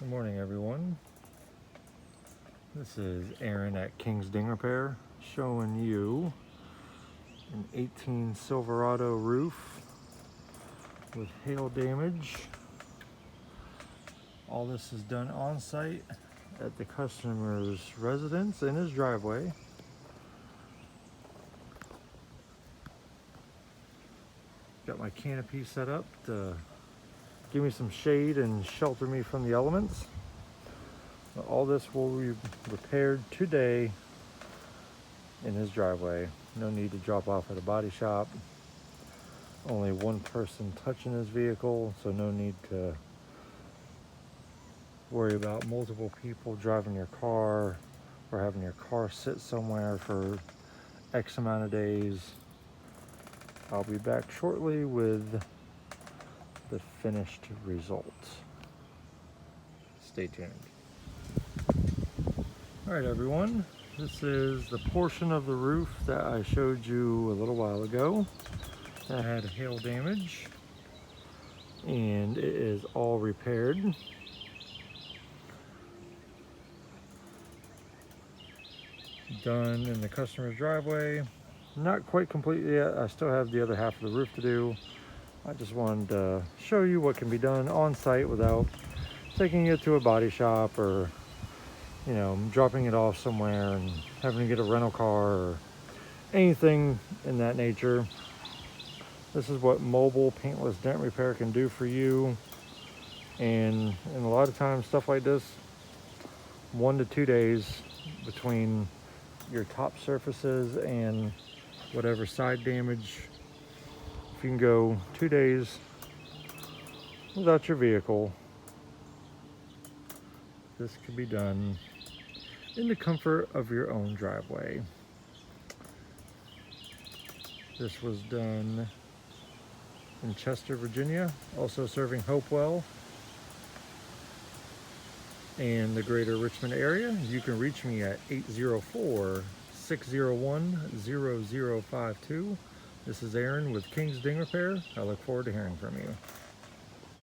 Good morning, everyone. This is Aaron at King's Ding Repair showing you an 18 Silverado roof with hail damage. All this is done on site at the customer's residence in his driveway. Got my canopy set up to give me some shade and shelter me from the elements. All this will be repaired today in his driveway. No need to drop off at a body shop. Only one person touching his vehicle, so no need to worry about multiple people driving your car or having your car sit somewhere for X amount of days. I'll be back shortly with the finished result. Stay tuned. All right, everyone. This is the portion of the roof that I showed you a little while ago that had hail damage, and it is all repaired. Done in the customer's driveway. Not quite complete yet. I still have the other half of the roof to do. I just wanted to show you what can be done on site without taking it to a body shop or, you know, dropping it off somewhere and having to get a rental car or anything in that nature. This is what mobile paintless dent repair can do for you. And a lot of times stuff like this, 1 to 2 days between your top surfaces and whatever side damage. If you can go 2 days without your vehicle, this can be done in the comfort of your own driveway. This was done in Chester, Virginia, also serving Hopewell and the greater Richmond area. You can reach me at 804-601-0052. This is Aaron with King's Ding Repair. I look forward to hearing from you.